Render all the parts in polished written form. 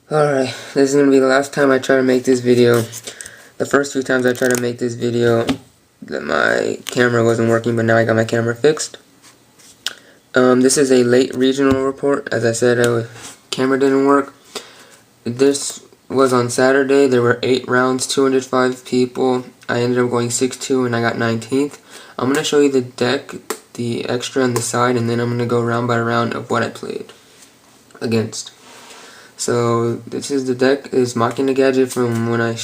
Alright, this is going to be the last time I try to make this video. The first few times I tried to make this video, my camera wasn't working, but now I got my camera fixed. This is a late regional report. As I said, camera didn't work. This was on Saturday. There were 8 rounds, 205 people. I ended up going 6-2 and I got 19th. I'm going to show you the deck, the extra and the side, and then I'm going to go round by round of what I played against. So this is the deck. Is mocking the gadget from when I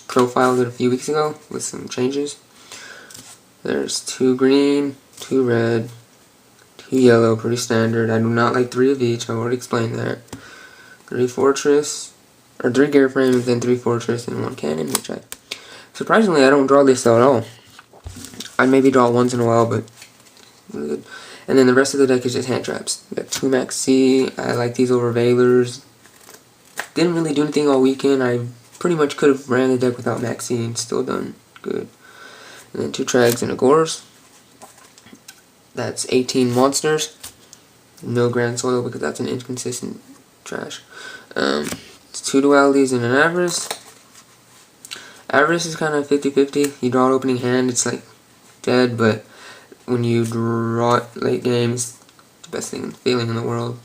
profiled it a few weeks ago with some changes. There's 2 green, 2 red, 2 yellow, pretty standard. I do not like 3 of each. I already explained that. 3 fortress, or 3 gear frames, then 3 fortress and 1 cannon, which surprisingly I don't draw this at all. I maybe draw it once in a while, but really good. And then the rest of the deck is just hand traps. We got 2 max C. I like these over Veilers. Didn't really do anything all weekend. I pretty much could have ran the deck without Maxine, still done good. And then 2 Trags and a Gores. That's 18 monsters. No Grand Soil because that's an inconsistent trash. 2 Dualities and an Avarice. Avarice is kind of 50-50. You draw an opening hand, it's like dead, but when you draw it late games, it's the best feeling in the world.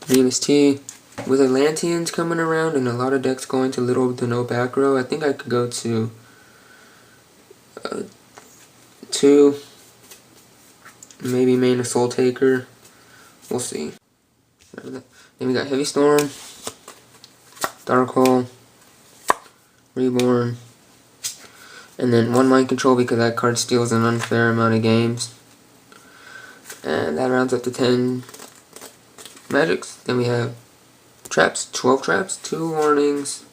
Venus T. With Atlanteans coming around and a lot of decks going to little to no back row, I think I could go to 2, maybe main a Soul Taker. We'll see. Then we got Heavy Storm, Dark Hole, Reborn, and then 1 Mind Control because that card steals an unfair amount of games. And that rounds up to 10 magics. Then we have traps, 12 traps, 2 warnings.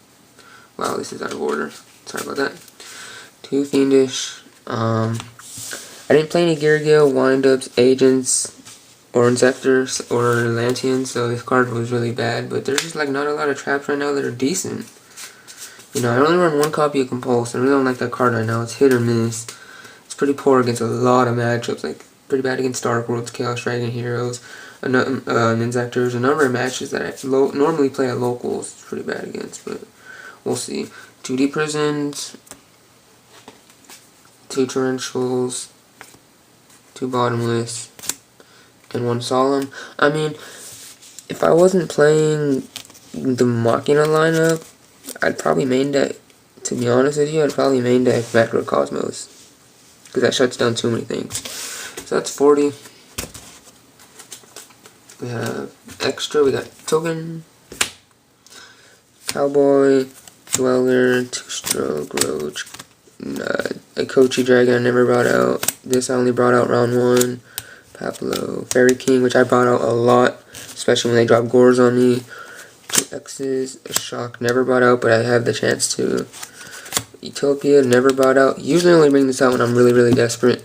Wow, this is out of order. Sorry about that. 2 fiendish. I didn't play any Gear Gale, Windups, Agents, or Inceptors, or Atlanteans, so this card was really bad. But there's just like not a lot of traps right now that are decent. You know, I only run 1 copy of Compulse. I really don't like that card right now. It's hit or miss. It's pretty poor against a lot of matchups, like pretty bad against Dark Worlds, Chaos Dragon Heroes, Inzectors, a number of matches that I normally play at locals. It's pretty bad against, but we'll see. 2D Prisons, 2 Torrentials, 2 Bottomless, and 1 Solemn. I mean, if I wasn't playing the Machina lineup, I'd probably main deck, to be honest with you, I'd probably main deck Macrocosmos, because that shuts down too many things. So that's 40. We have extra, we got Token, Cowboy, Dweller, 2-Stroke, Roach, a Kochi Dragon I never brought out. This I only brought out round 1. Papalo, Fairy King, which I brought out a lot, especially when they drop Gores on me. 2 X's, a Shock, never brought out, but I have the chance to. Utopia, never brought out. Usually only bring this out when I'm really, really desperate.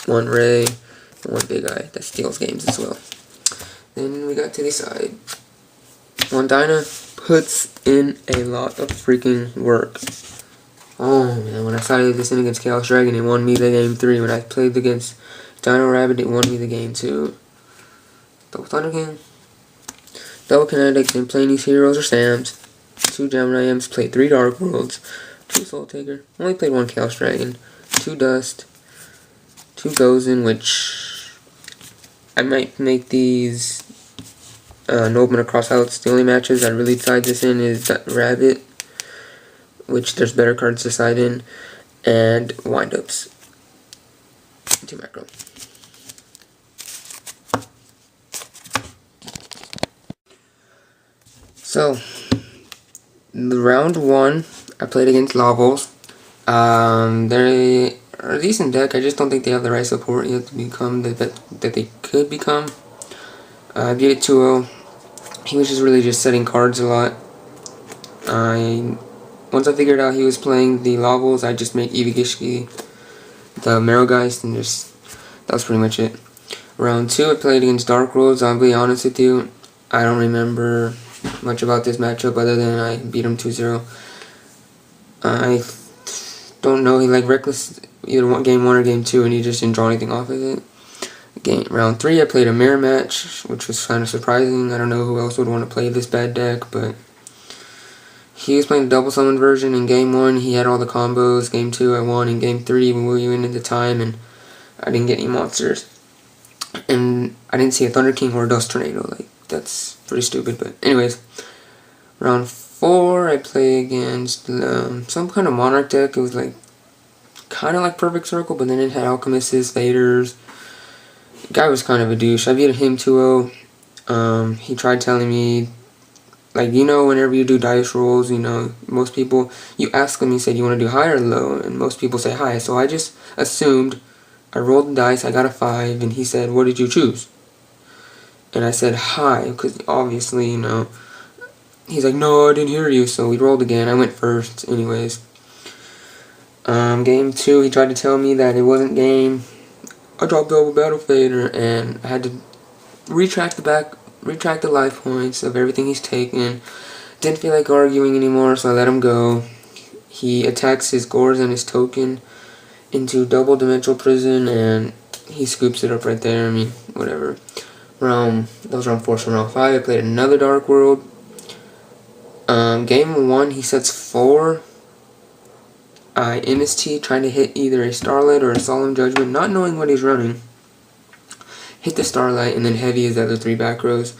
1 Ray, and 1 Big Eye. That steals games as well. Then we got to the side. 1 Dyna puts in a lot of freaking work. Oh man, when I sided this in against Chaos Dragon, it won me the game 3. When I played against Dino Rabbit, it won me the game 2. Double Thunder King. Double Kinetics, and playing these heroes or Sams. 2 Gemini M's, played 3 Dark Worlds. 2 Soul Taker. Only played 1 Chaos Dragon. 2 Dust. 2 Gozen, which I might make these Nobleman across outs. The only matches I really side this in is that Rabbit, which there's better cards to side in, and Windups. 2 macro. So, the round 1, I played against Lavos. They're a decent deck. I just don't think they have the right support yet to become that they could become. I beat it 2-0. He was just really just setting cards a lot. Once I figured out he was playing the Lavos, I just made Ivigishki the Marrowgeist, and that was pretty much it. Round 2, I played against Dark Worlds. I'll be honest with you, I don't remember much about this matchup other than I beat him 2-0. I don't know, he like Reckless either game 1 or game 2, and he just didn't draw anything off of it. Round 3, I played a mirror match, which was kind of surprising. I don't know who else would want to play this bad deck, but He was playing the double summon version. In game 1, he had all the combos. Game 2, I won. In game 3, we went into time, and I didn't get any monsters. And I didn't see a Thunder King or a Dust Tornado. Like, that's pretty stupid. But anyways, round 4, I play against some kind of Monarch deck. It was like kind of like Perfect Circle, but then it had Alchemists, Vaders. The guy was kind of a douche. I beat him 2-0. He tried telling me, like, you know, whenever you do dice rolls, you know, most people, you ask them, he said, you want to do high or low? And most people say high. So I just assumed, I rolled the dice, I got a 5, and he said, what did you choose? And I said high, because obviously, you know, he's like, no, I didn't hear you. So we rolled again. I went first, anyways. Game 2, he tried to tell me that it wasn't game. I dropped double Battle Fader, and I had to retract the life points of everything he's taken. Didn't feel like arguing anymore, so I let him go. He attacks his Gores and his token into double dimensional prison, and he scoops it up right there. I mean, whatever. That was round 4, so round 5, I played another Dark World. Game 1, he sets 4. I MST, trying to hit either a Starlight or a Solemn Judgment, not knowing what he's running. Hit the Starlight, and then heavy his other 3 back rows.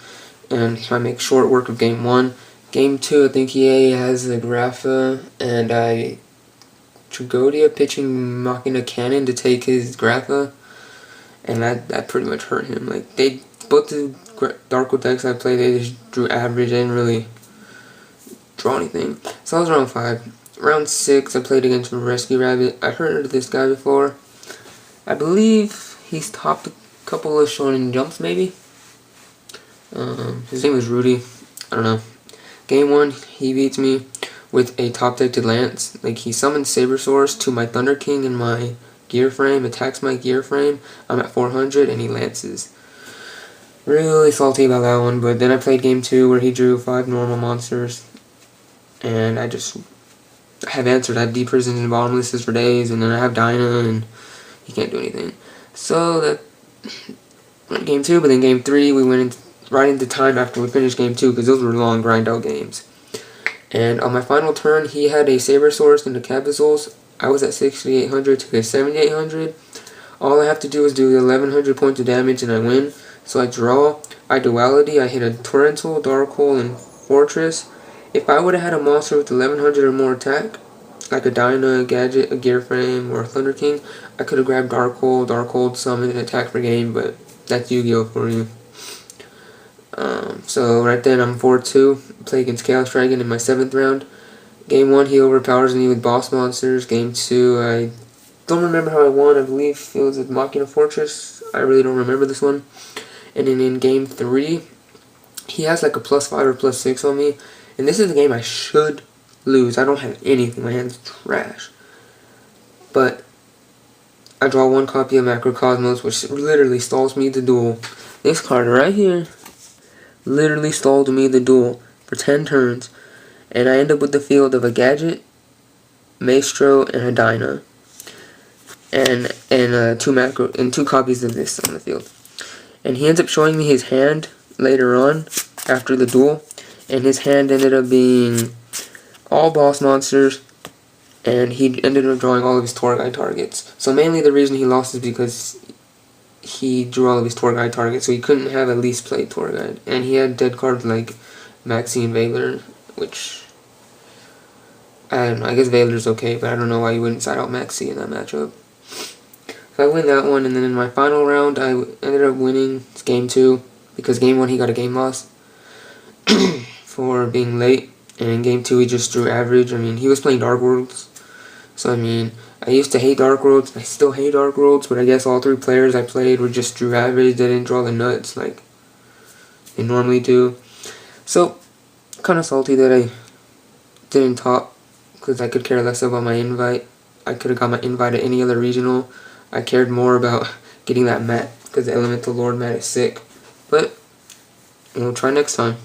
And I make short work of game 1. Game 2, I think he has a Grapha, and I Tragodia pitching Machina Cannon to take his Grapha. And that pretty much hurt him. Like, both the Dark World decks I played, they just drew average. They didn't really draw anything. So that was round 5. Round 6, I played against Rescue Rabbit. I heard of this guy before. I believe he's topped a couple of Shonen Jumps, maybe. His name was Rudy. I don't know. Game 1, he beats me with a top-decked Lance. Like, he summons Sabersaurus to my Thunder King in my gear frame, attacks my gear frame. I'm at 400, and he lances. Really salty about that one, but then I played game 2 where he drew 5 normal monsters. And I just have answered. I have Deep Prisons and Bottomlesses for days, and then I have Dinah, and he can't do anything. So that went game 2, but then game 3 we went right into time after we finished game 2, because those were long grind out games. And on my final turn, he had a Sabersaurus and a Cabazols. I was at 6,800 to his 7,800. All I have to do is do 1,100 points of damage and I win. So I draw, I Duality, I hit a Torrential, Dark Hole, and Fortress. If I would have had a monster with 1,100 or more attack, like a Dinah, a Gadget, a Gear Frame, or a Thunder King, I could have grabbed Dark Hold, Summon, and attack per game, but that's Yu-Gi-Oh! For you. So right then I'm 4-2, play against Chaos Dragon in my 7th round. Game 1, he overpowers me with boss monsters. Game 2, I don't remember how I won. I believe it was with Machina Fortress. I really don't remember this one. And then in game 3, he has like a +5 or +6 on me. And this is a game I should lose. I don't have anything. My hand's trash. But I draw 1 copy of Macrocosmos, which literally stalls me the duel. This card right here literally stalled me the duel for 10 turns. And I end up with the field of a Gadget, Maestro, and a Dinah. And 2 copies of this on the field. And he ends up showing me his hand later on after the duel. And his hand ended up being all boss monsters, and he ended up drawing all of his tour guide targets. So mainly the reason he lost is because he drew all of his tour guide targets, so he couldn't have at least played tour guide. And he had dead cards like Maxi and Veiler, which I don't know, I guess Veiler's okay, but I don't know why you wouldn't side out Maxi in that matchup. So I win that one, and then in my final round I ended up winning game 2, because game 1 he got a game loss for being late, and in game 2 he just drew average. I mean, he was playing Dark Worlds, so I mean, I used to hate Dark Worlds, I still hate Dark Worlds, but I guess all 3 players I played were just drew average. They didn't draw the nuts like they normally do. So, kind of salty that I didn't top, because I could care less about my invite. I could have got my invite at any other regional. I cared more about getting that mat, because the Elemental Lord mat is sick. But we'll try next time.